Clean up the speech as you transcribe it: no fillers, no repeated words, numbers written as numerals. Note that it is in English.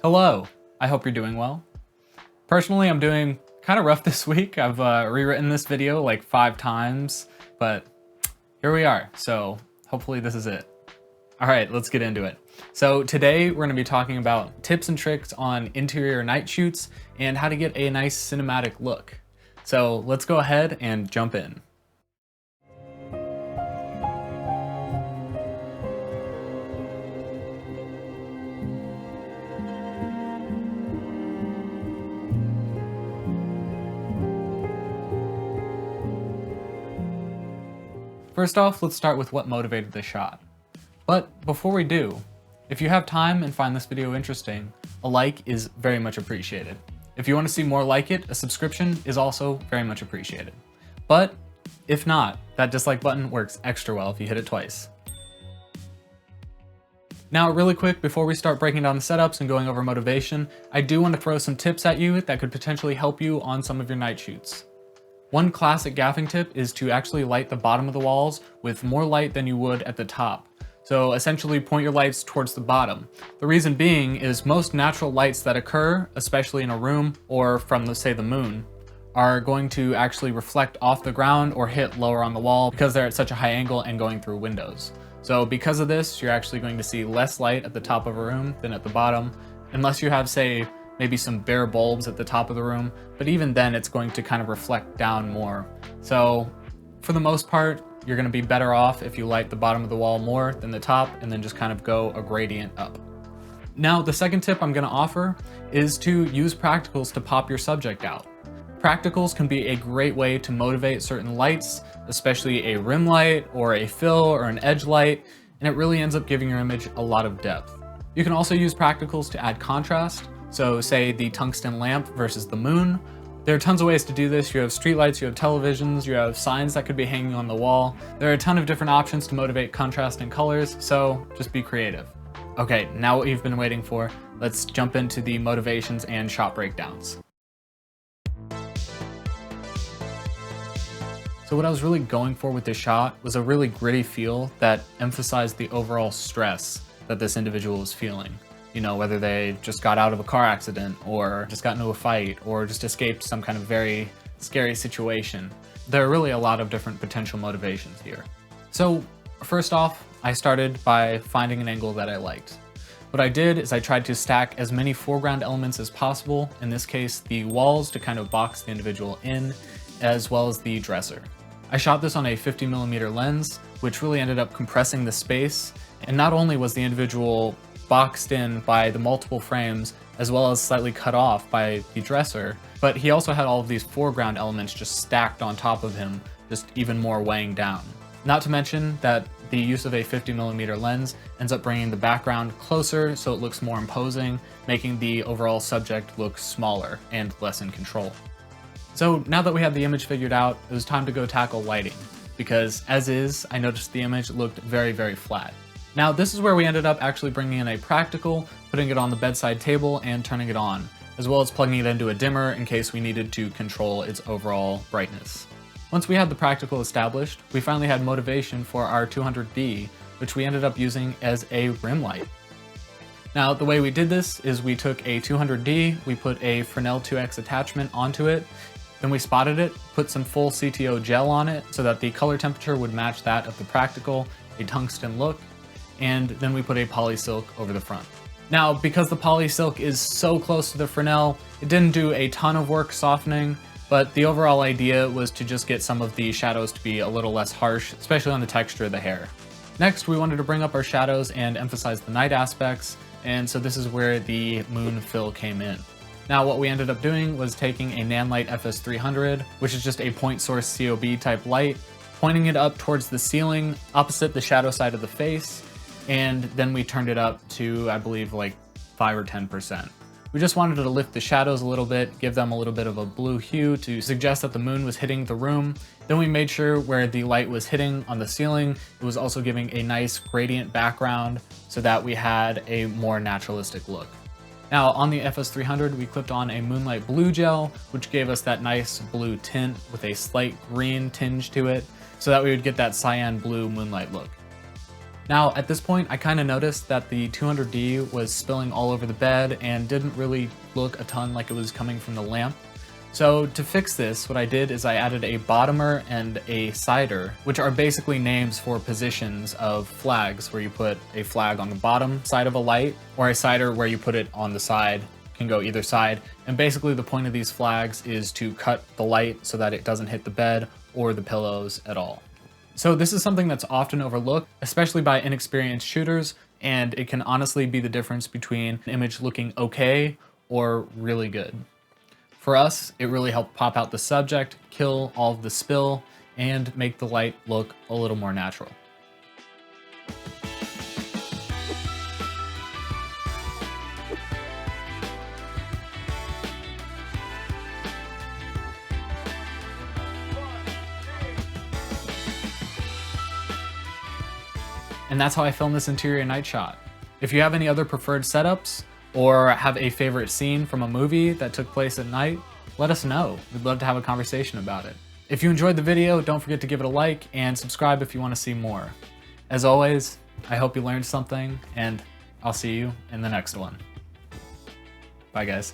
Hello, I hope you're doing well. Personally, I'm doing kind of rough this week. I've rewritten this video like 5 times, but here we are, so hopefully this is it. All right, let's get into it. So today we're gonna be talking about tips and tricks on interior night shoots and how to get a nice cinematic look. So let's go ahead and jump in. First off, let's start with what motivated the shot. But before we do, if you have time and find this video interesting, a like is very much appreciated. If you want to see more like it, a subscription is also very much appreciated. But if not, that dislike button works extra well if you hit it twice. Now, really quick, before we start breaking down the setups and going over motivation, I do want to throw some tips at you that could potentially help you on some of your night shoots. One classic gaffing tip is to actually light the bottom of the walls with more light than you would at the top. So essentially point your lights towards the bottom. The reason being is most natural lights that occur, especially in a room or from, say, the moon, are going to actually reflect off the ground or hit lower on the wall because they're at such a high angle and going through windows. So because of this, you're actually going to see less light at the top of a room than at the bottom, unless you have, say, maybe some bare bulbs at the top of the room, but even then it's going to kind of reflect down more. So for the most part, you're going to be better off if you light the bottom of the wall more than the top and then just kind of go a gradient up. Now, the second tip I'm going to offer is to use practicals to pop your subject out. Practicals can be a great way to motivate certain lights, especially a rim light or a fill or an edge light, and it really ends up giving your image a lot of depth. You can also use practicals to add contrast. So say the tungsten lamp versus the moon. There are tons of ways to do this. You have streetlights, you have televisions, you have signs that could be hanging on the wall. There are a ton of different options to motivate contrast and colors, so just be creative. Okay, now what you've been waiting for, let's jump into the motivations and shot breakdowns. So what I was really going for with this shot was a really gritty feel that emphasized the overall stress that this individual was feeling. You know, whether they just got out of a car accident or just got into a fight or just escaped some kind of very scary situation. There are really a lot of different potential motivations here. So first off, I started by finding an angle that I liked. What I did is I tried to stack as many foreground elements as possible, in this case the walls to kind of box the individual in, as well as the dresser. I shot this on a 50mm lens, which really ended up compressing the space, and not only was the individual boxed in by the multiple frames as well as slightly cut off by the dresser, but he also had all of these foreground elements just stacked on top of him, just even more weighing down. Not to mention that the use of a 50mm lens ends up bringing the background closer so it looks more imposing, making the overall subject look smaller and less in control. So now that we had the image figured out, it was time to go tackle lighting, because as is, I noticed the image looked very, very flat. Now, this is where we ended up actually bringing in a practical, putting it on the bedside table and turning it on, as well as plugging it into a dimmer in case we needed to control its overall brightness. Once we had the practical established, we finally had motivation for our 200D, which we ended up using as a rim light. Now, the way we did this is we took a 200D, we put a Fresnel 2X attachment onto it, then we spotted it, put some full CTO gel on it so that the color temperature would match that of the practical, a tungsten look, and then we put a polysilk over the front. Now, because the polysilk is so close to the Fresnel, it didn't do a ton of work softening, but the overall idea was to just get some of the shadows to be a little less harsh, especially on the texture of the hair. Next, we wanted to bring up our shadows and emphasize the night aspects, and so this is where the moon fill came in. Now, what we ended up doing was taking a Nanlite FS300, which is just a point source COB type light, pointing it up towards the ceiling, opposite the shadow side of the face, and then we turned it up to, I believe, like 5 or 10%. We just wanted to lift the shadows a little bit, give them a little bit of a blue hue to suggest that the moon was hitting the room. Then we made sure where the light was hitting on the ceiling, it was also giving a nice gradient background so that we had a more naturalistic look. Now, on the FS300, we clipped on a Moonlight Blue gel, which gave us that nice blue tint with a slight green tinge to it, so that we would get that cyan blue moonlight look. Now, at this point, I kind of noticed that the 200D was spilling all over the bed and didn't really look a ton like it was coming from the lamp. So to fix this, what I did is I added a bottomer and a sider, which are basically names for positions of flags, where you put a flag on the bottom side of a light, or a sider where you put it on the side, can go either side. And basically the point of these flags is to cut the light so that it doesn't hit the bed or the pillows at all. So this is something that's often overlooked, especially by inexperienced shooters, and it can honestly be the difference between an image looking okay or really good. For us, it really helped pop out the subject, kill all of the spill, and make the light look a little more natural. And that's how I filmed this interior night shot. If you have any other preferred setups, or have a favorite scene from a movie that took place at night, let us know. We'd love to have a conversation about it. If you enjoyed the video, don't forget to give it a like and subscribe if you want to see more. As always, I hope you learned something, and I'll see you in the next one. Bye guys.